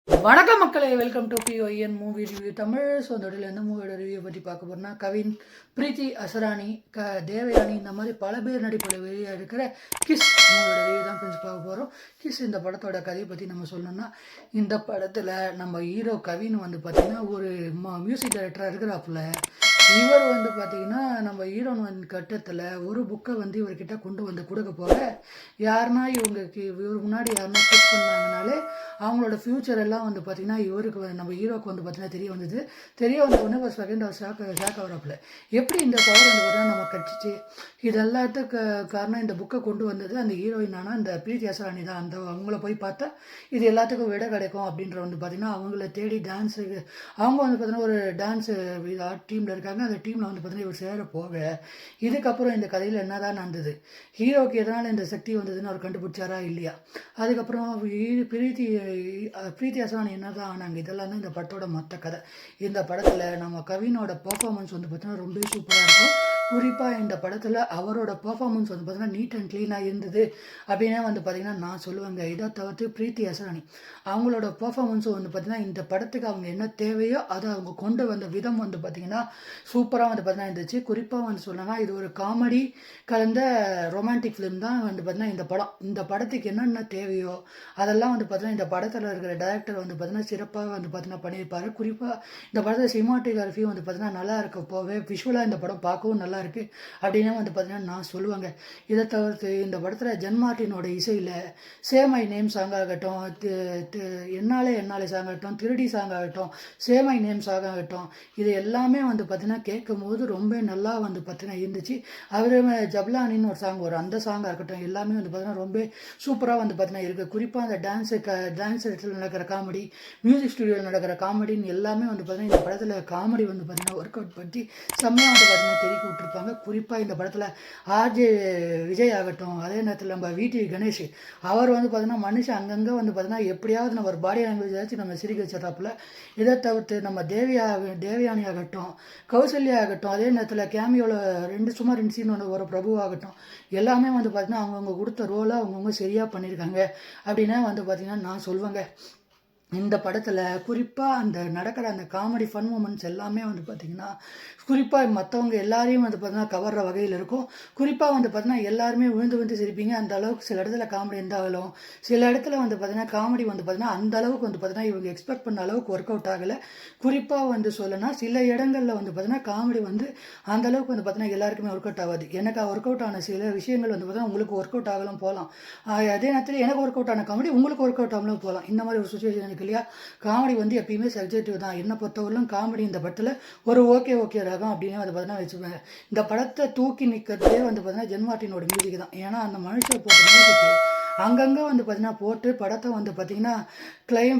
வணக்கம் மக்களே, welcome to PON movie review Tamil. So அந்த இடத்துல எந்த மூவியோட ரிவ்யூ பற்றி பார்க்க போகிறோம்னா, கவின், பிரீத்தி அசரானி, தேவயானி இந்த மாதிரி பல பேர் நடிப்பில் வெளியாக இருக்கிற கிஸ் மூவியோட ரிவ்யூ தான் ஃப்ரெண்ட்ஸ் பார்க்க போகிறோம். கிஸ் இந்த படத்தோட கதையை பற்றி நம்ம சொல்லணும்னா, இந்த படத்தில் நம்ம ஹீரோ கவின் வந்து பார்த்திங்கன்னா ஒரு மியூசிக் டைரக்டராக இருக்கிறாப்புல. இவர் வந்து பார்த்திங்கன்னா நம்ம ஹீரோன் வந்து கட்டத்தில் ஒரு புக்கை வந்து இவர்கிட்ட கொண்டு வந்து கொடுக்க போக, யாருன்னா இவருக்கு முன்னாடி யாருன்னா கிஸ் பண்ணாங்கனாலே அவங்களோட ஃப்யூச்சர் எல்லாம் வந்து பார்த்திங்கன்னா இவருக்கு நம்ம ஹீரோக்கு வந்து பார்த்திங்கன்னா தெரிய வந்த உடனே ஒரு செகண்ட் அவர் ஷாக் ஆகிறாப்புல. எப்படி இந்த பவர் வந்து பார்த்தீங்கன்னா நம்ம கட்சிச்சு இது எல்லாத்துக்கு காரணம் இந்த புக்கை கொண்டு வந்தது அந்த ஹீரோயின். ஆனால் இந்த பிரீத்தி அசராணி தான். அந்த அவங்கள போய் பார்த்தா இது எல்லாத்துக்கும் விட கிடைக்கும் அப்படின்ற வந்து பார்த்திங்கன்னா அவங்கள தேடி டான்ஸுக்கு அவங்க வந்து பார்த்திங்கன்னா ஒரு டான்ஸு டீமில் இருக்காங்க. அந்த டீமில் வந்து பார்த்திங்கன்னா இவர் சேர போக, இதுக்கப்புறம் இந்த கதையில் என்ன தான் நடந்தது, ஹீரோக்கு எதனால் இந்த சக்தி வந்ததுன்னு அவர் கண்டுபிடிச்சாரா இல்லையா, அதுக்கப்புறம் பிரீத்தி அசராணி என்ன தான் ஆனாங்க, இதெல்லாம் தான் இந்த படத்தோட மொத்த கதை. இந்த படத்தில் நம்ம கவினோட பர்ஃபார்மன்ஸ் வந்து பார்த்தீங்கன்னா ரொம்ப சூப்பராக இருக்கும். குறிப்பாக இந்த படத்தில் அவரோட பர்ஃபார்மன்ஸ் வந்து பார்த்தீங்கன்னா நீட் அண்ட் க்ளீனாக இருந்தது அப்படின்னா வந்து பார்த்திங்கன்னா நான் சொல்லுவேங்க. இதை தவிர்த்து பிரீத்தி அசராணி அவங்களோட பர்ஃபார்மன்ஸும் வந்து பார்த்திங்கன்னா இந்த படத்துக்கு அவங்க என்ன தேவையோ அதை அவங்க கொண்டு வந்த விதம் வந்து பார்த்திங்கன்னா சூப்பராக வந்து பார்த்திங்கன்னா இருந்துச்சு. குறிப்பாக வந்து சொல்லணும்னா இது ஒரு காமெடி கலந்த ரொமான்டிக் ஃபிலிம் தான் வந்து பார்த்திங்கன்னா இந்த படத்துக்கு என்னென்ன தேவையோ அதெல்லாம் வந்து பார்த்திங்கன்னா இந்த படத்தில் இருக்கிற டைரக்டர் வந்து பார்த்திங்கன்னா சிறப்பாக வந்து பார்த்திங்கன்னா பண்ணியிருப்பார். குறிப்பாக இந்த படத்தில் சினிமாட்டோகிராஃபியும் வந்து பார்த்திங்கன்னா நல்லா இருக்க போவே விஷுவலாக இந்த படம் பார்க்கவும் நல்லா இருக்குது அப்படின்னா வந்து பார்த்திங்கன்னா நான் சொல்லுவாங்க. இதை தவிர்த்து இந்த படத்தில் ஜன் மார்ட்டினோட இசையில் சே மை நேம் சாங் ஆகட்டும், என்னாலே சாங் ஆகட்டும், திருடி சாங் ஆகட்டும், சே மை நேம் சாங் ஆகட்டும், இது எல்லாமே வந்து பார்த்திங்கன்னா கேட்கும் போது ரொம்ப நல்லா வந்து பார்த்திங்கன்னா இருந்துச்சு. அவர் ஜப்லானின்னு ஒரு சாங் வரும், அந்த சாங்காக இருக்கட்டும் எல்லாமே வந்து பார்த்திங்கன்னா ரொம்ப சூப்பராக வந்து பார்த்திங்கன்னா இருக்குது. குறிப்பாக அந்த டான்ஸ் இடத்துல நடக்கிற காமெடி, மியூசிக் ஸ்டுடியோவில் நடக்கிற காமெடின்னு எல்லாமே வந்து பார்த்திங்கன்னா இந்த படத்தில் காமெடி வந்து பார்த்திங்கன்னா ஒர்க் அவுட் பண்ணி செம்மையாக வந்து பார்த்திங்கன்னா தெருக்கி விட்டுருப்பாங்க. குறிப்பாக இந்த படத்தில் ஆர்ஜே விஜய் ஆகட்டும், அதே நேரத்தில் நம்ம VT கணேஷ் அவர் வந்து பார்த்திங்கன்னா மனுஷன் அங்கங்கே வந்து பார்த்திங்கன்னா எப்படியாவது நம்ம ஒரு பாடி லாங்குவேஜ் ஆச்சு நம்ம சிரிக்க வச்சிடறாப்புல. இதை தவிர்த்து நம்ம தேவயானி ஆகட்டும், கௌசல்யா ஆகட்டும், அதே நேரத்தில் கேமியோவில் சும்மா ரெண்டு சீன் ஒன்று ஒரு பிரபு ஆகட்டும், எல்லாமே வந்து பார்த்திங்கன்னா அவங்கவுங்க கொடுத்த ரோலை அவங்கவுங்க சரியாக பண்ணியிருக்காங்க அப்படின்னா வந்து பார்த்திங்கன்னா நான் சொல்லுவேங்க. இந்த படத்தில் குறிப்பாக அந்த நடக்கிற அந்த காமெடி ஃபன் மூமெண்ட்ஸ் எல்லாமே வந்து பார்த்திங்கன்னா குறிப்பாக மற்றவங்க எல்லாரையும் வந்து பார்த்திங்கன்னா கவர்ற வகையில் இருக்கும். குறிப்பாக வந்து பார்த்திங்கன்னா எல்லாருமே விழுந்து சிரிப்பீங்க. அந்த அளவுக்கு சில இடத்துல காமெடி இருந்தாலும் சில இடத்துல வந்து பார்த்திங்கன்னா காமெடி வந்து பார்த்திங்கன்னா அந்த அளவுக்கு வந்து பார்த்திங்கன்னா இவங்க எக்ஸ்பெக்ட் பண்ண அளவுக்கு ஒர்க் அவுட் ஆகலை. குறிப்பாக வந்து சொல்லணும்னா சில இடங்களில் வந்து பார்த்திங்கன்னா காமெடி வந்து அந்த அளவுக்கு வந்து பார்த்திங்கன்னா எல்லாருக்குமே ஒர்க் அவுட் ஆகாது. எனக்கு ஒர்க் அவுட் ஆன சில விஷயங்கள் வந்து பார்த்திங்கன்னா உங்களுக்கு ஒர்க் அவுட் ஆகலாம் போகலாம். அதே நேரத்தில் எனக்கு ஒர்க் அவுட் ஆன காமெடி உங்களுக்கு ஒர்க் அவுட் ஆகலாம் போகலாம். இந்த மாதிரி ஒரு சுச்சுவேஷன் எனக்கு இல்லையா. காமெடி வந்து எப்பயுமே சப்ஜெக்டிவ் தான். என்னை பொறுத்தவரையிலும் காமெடி இந்த படத்தில் ஒரு ஓகே ரகம் அப்படின்னு வந்து பார்த்தீங்கன்னா வச்சுப்பேன். இந்த படத்தை தூக்கி நிற்கிறதே வந்து பார்த்தீங்கன்னா ஜன் மார்ட்டினோட மியூசிக் தான். ஏன்னா அந்த மனுஷன் போட்ட மியூசிக்கு அங்கங்கே வந்து பார்த்திங்கன்னா போட்டு படத்தை வந்து பார்த்திங்கன்னா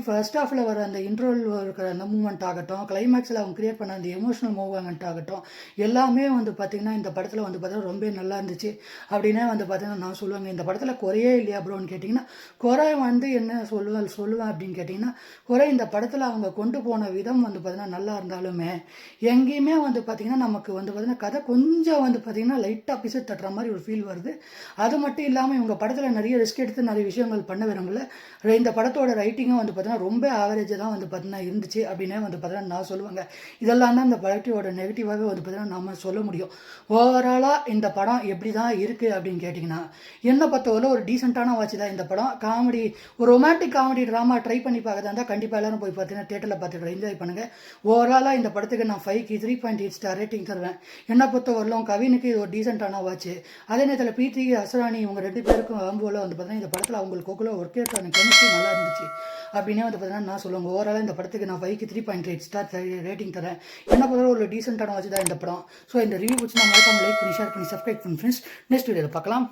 ஃபர்ஸ்ட் ஹாஃபில் வர அந்த இன்ட்ரோல் இருக்கிற அந்த மூமெண்ட் ஆகட்டும், கிளைமேக்ஸில் அவங்க கிரியேட் பண்ண அந்த எமோஷனல் மூவ்மெண்ட் ஆகட்டும், எல்லாமே வந்து பார்த்திங்கன்னா இந்த படத்தில் வந்து பார்த்தீங்கன்னா ரொம்ப நல்லா இருந்துச்சு அப்படின்னே வந்து பார்த்திங்கன்னா நான் சொல்லுவேங்க. இந்த படத்தில் குறையே இல்லையா ப்ரோன்னு கேட்டிங்கன்னா, குறை வந்து என்ன சொல்லுவேன் அப்படின்னு கேட்டிங்கன்னா, குறை இந்த படத்தில் அவங்க கொண்டு போன விதம் வந்து பார்த்திங்கன்னா நல்லா இருந்தாலுமே எங்கேயுமே வந்து பார்த்திங்கன்னா நமக்கு வந்து பார்த்திங்கன்னா கதை கொஞ்சம் வந்து பார்த்திங்கன்னா லைட்டாக பிசு தட்டுற மாதிரி ஒரு ஃபீல் வருது. அது மட்டும் இல்லாமல் இவங்க படத்தில் நிறைய ரிஸ்க் எடுத்து நிறைய விஷயங்கள் பண்ண விரும்பல. இந்த படத்தோட ரைட்டிங்கும் வந்து பார்த்தீங்கன்னா ரொம்ப ஆவரேஜாக தான் வந்து பார்த்தீங்கன்னா இருந்துச்சு அப்படின்னே வந்து பார்த்தீங்கன்னா நான் சொல்லுவாங்க. இதெல்லாம் தான் இந்த படத்தோட நெகட்டிவாகவே வந்து பார்த்தீங்கன்னா நம்ம சொல்ல முடியும். ஓவராலாக இந்த படம் எப்படி தான் இருக்குது அப்படின்னு கேட்டிங்கன்னா, என்ன பொறுத்தவரை ஒரு டீசெண்டான வாட்ச் தான் இந்த படம். காமெடி ஒரு ரொமான்டிக் காமெடி ட்ராமா ட்ரை பண்ணி பார்க்கறதா இருந்தால் கண்டிப்பாக எல்லாரும் போய் பார்த்தீங்கன்னா தேட்டரில் பார்த்துட்டு என்ஜாய் பண்ணுங்கள். ஓவராலாக இந்த படத்துக்கு நான் 5க்கு 3.8 ஸ்டார் ரேட்டிங் தருவேன். என்ன பொறுத்தவரையிலும் கவினுக்கு இது ஒரு டீசெண்டான வாட்ச். அதே நேரத்தில் பிரீத்தி அசராணி இவங்க 2 பேருக்கும் ஆம்போல வந்து பார்த்தீங்கன்னா இந்த படத்தில் அவங்களுக்கு ஒர்க் அவுட் ஆன கெமிஸ்ட்ரி நல்லா இருந்துச்சு அப்படின்னே வந்து பார்த்தீங்கன்னா நான் சொல்லுவாங்க. ஓவராலாக இந்த படத்துக்கு நான் 5க்கு 3.8 ஸ்டார் ரேட்டிங் தரேன். என்ன பொறுத்தவரை ஒரு டீசெண்டான வாட்ச் தான் இந்த படம். ஸோ இந்த ரிவ்யூ பிடிச்சி நான் மறக்காம லைக் பண்ணி ஷேர் பண்ணி சப்ஸ்கிரைப் பண்ணி ஃப்ரெண்ட்ஸ் நெக்ஸ்ட் வீடியோவில் பார்க்கலாம்.